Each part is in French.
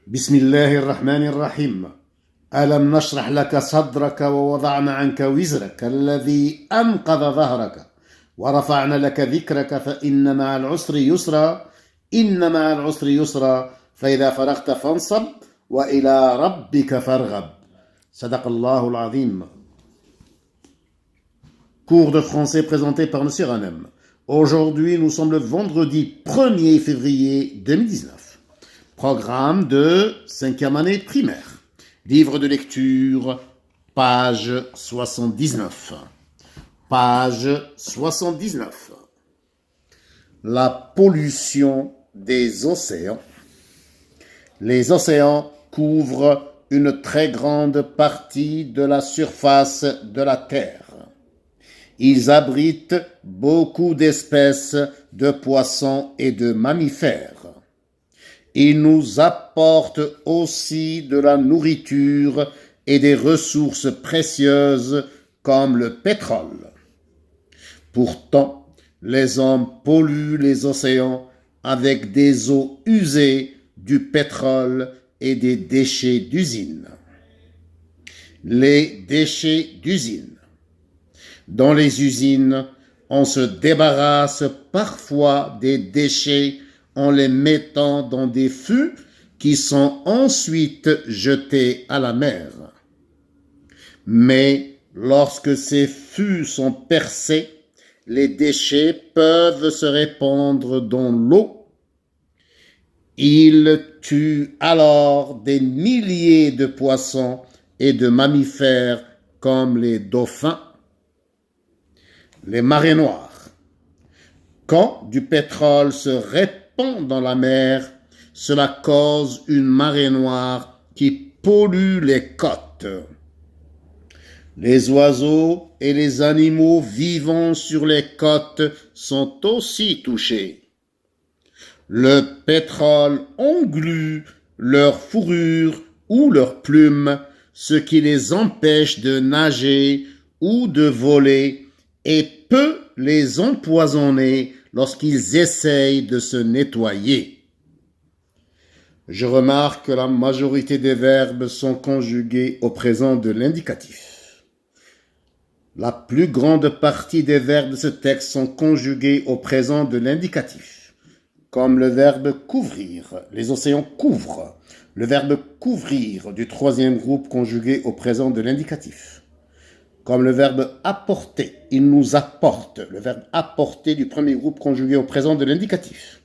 بسم الله الرحمن الرحيم. ألم نشرح لك صدرك ووضعنا عنك وزرك الذي أنقض ظهرك ورفعنا لك ذكرك فإن مع العسر يسرا إن مع العسر يسرا فإذا فرغت فانصب وإلى ربك فارغب. صدق الله العظيم. Cours de français présenté par Monsieur Hanem. Aujourd'hui, nous sommes le vendredi 1er février 2019. Programme de 5e année primaire. Livre de lecture, page 79. Page 79. La pollution des océans. Les océans couvrent une très grande partie de la surface de la Terre. Ils abritent beaucoup d'espèces de poissons et de mammifères. Ils nous apportent aussi de la nourriture et des ressources précieuses comme le pétrole. Pourtant, les hommes polluent les océans avec des eaux usées, du pétrole et des déchets d'usine. Les déchets d'usine. Dans les usines, on se débarrasse parfois des déchets en les mettant dans des fûts qui sont ensuite jetés à la mer. Mais lorsque ces fûts sont percés, les déchets peuvent se répandre dans l'eau. Ils tuent alors des milliers de poissons et de mammifères comme les dauphins. Les marées noires. Quand du pétrole se répand dans la mer, cela cause une marée noire qui pollue les côtes. Les oiseaux et les animaux vivant sur les côtes sont aussi touchés. Le pétrole englue leur fourrure ou leurs plumes, ce qui les empêche de nager ou de voler et peut les empoisonner lorsqu'ils essayent de se nettoyer. Je remarque que la majorité des verbes sont conjugués au présent de l'indicatif. La plus grande partie des verbes de ce texte sont conjugués au présent de l'indicatif, comme le verbe couvrir, les océans couvrent, le verbe couvrir du troisième groupe conjugué au présent de l'indicatif. Comme le verbe apporter, il nous apporte, le verbe apporter du premier groupe conjugué au présent de l'indicatif.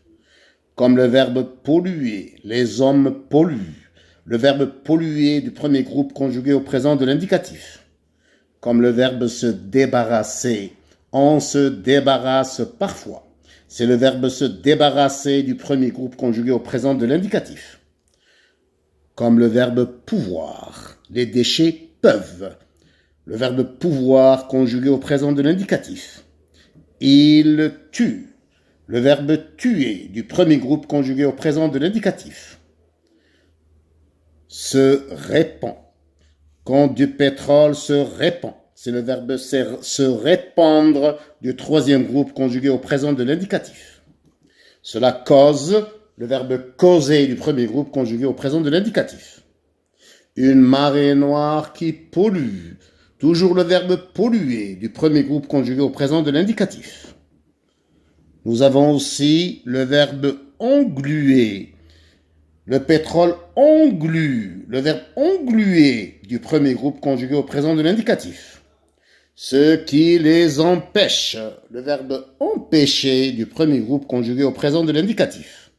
Comme le verbe polluer, les hommes polluent, le verbe polluer du premier groupe conjugué au présent de l'indicatif. Comme le verbe se débarrasser, on se débarrasse parfois. C'est le verbe se débarrasser du premier groupe conjugué au présent de l'indicatif. Comme le verbe pouvoir, les déchets peuvent. Le verbe pouvoir conjugué au présent de l'indicatif. Il tue. Le verbe tuer du premier groupe conjugué au présent de l'indicatif. Se répand. Quand du pétrole se répand, c'est le verbe se répandre du troisième groupe conjugué au présent de l'indicatif. Cela cause, le verbe causer du premier groupe conjugué au présent de l'indicatif. Une marée noire qui pollue. Toujours le verbe polluer du premier groupe conjugué au présent de l'indicatif. Nous avons aussi le verbe engluer. Le pétrole englue, le verbe engluer du premier groupe conjugué au présent de l'indicatif. Ce qui les empêche, le verbe empêcher du premier groupe conjugué au présent de l'indicatif.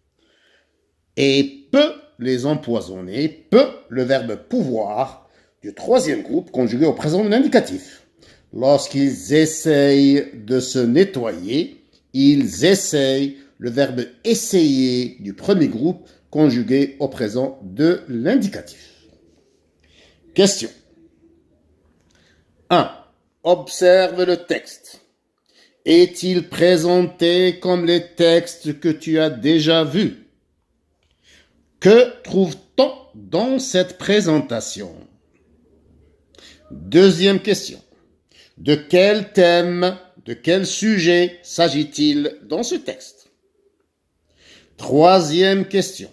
Et peut les empoisonner, peut le verbe pouvoir du troisième groupe conjugué au présent de l'indicatif. Lorsqu'ils essayent de se nettoyer, ils essayent le verbe essayer du premier groupe conjugué au présent de l'indicatif. Question 1. Observe le texte. Est-il présenté comme les textes que tu as déjà vus? Que trouve-t-on dans cette présentation? Deuxième question. De quel thème, de quel sujet s'agit-il dans ce texte? Troisième question.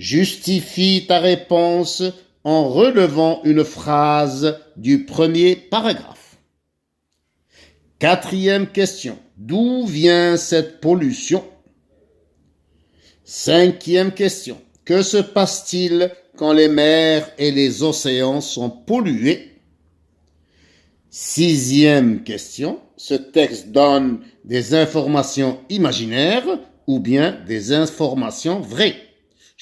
Justifie ta réponse en relevant une phrase du premier paragraphe. Quatrième question. D'où vient cette pollution? Cinquième question. Que se passe-t-il quand les mers et les océans sont pollués? Sixième question. Ce texte donne des informations imaginaires ou bien des informations vraies.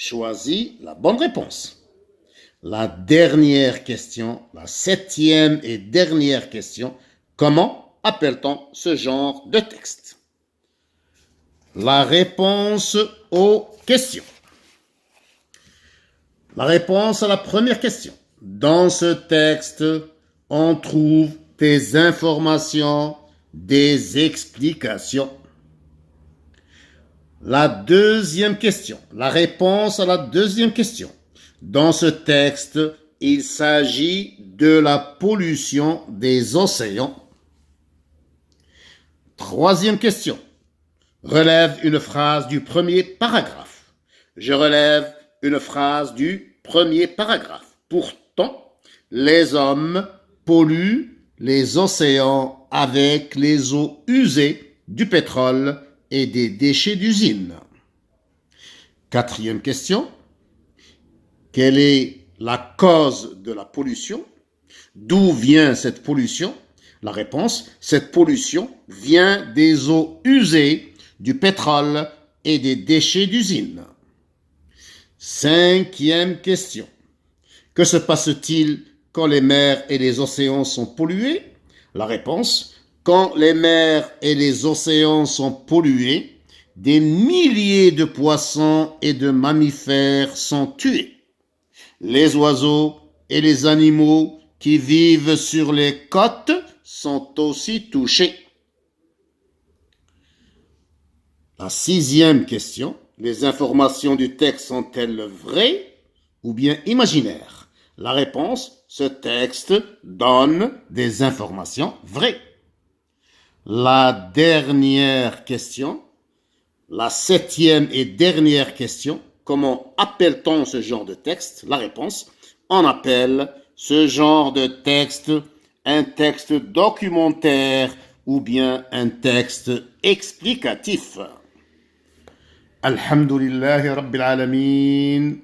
Choisis la bonne réponse. La dernière question, la septième et dernière question. Comment appelle-t-on ce genre de texte? La réponse aux questions. La réponse à la première question. Dans ce texte, on trouve des informations, des explications. La deuxième question. La réponse à la deuxième question. Dans ce texte, il s'agit de la pollution des océans. Troisième question. Relève une phrase du premier paragraphe. Je relève une phrase du premier paragraphe. Pourtant, les hommes polluent les océans avec les eaux usées du pétrole et des déchets d'usine. Quatrième question. Quelle est la cause de la pollution? D'où vient cette pollution? La réponse, cette pollution vient des eaux usées, du pétrole et des déchets d'usine. Cinquième question. Que se passe-t-il quand les mers et les océans sont pollués? La réponse, quand les mers et les océans sont pollués, des milliers de poissons et de mammifères sont tués. Les oiseaux et les animaux qui vivent sur les côtes sont aussi touchés. La sixième question, les informations du texte sont-elles vraies ou bien imaginaires? La réponse, ce texte donne des informations vraies. La dernière question, la septième et dernière question, comment appelle-t-on ce genre de texte? La réponse, on appelle ce genre de texte un texte documentaire ou bien un texte explicatif. Alhamdulillahi Rabbil Alamin.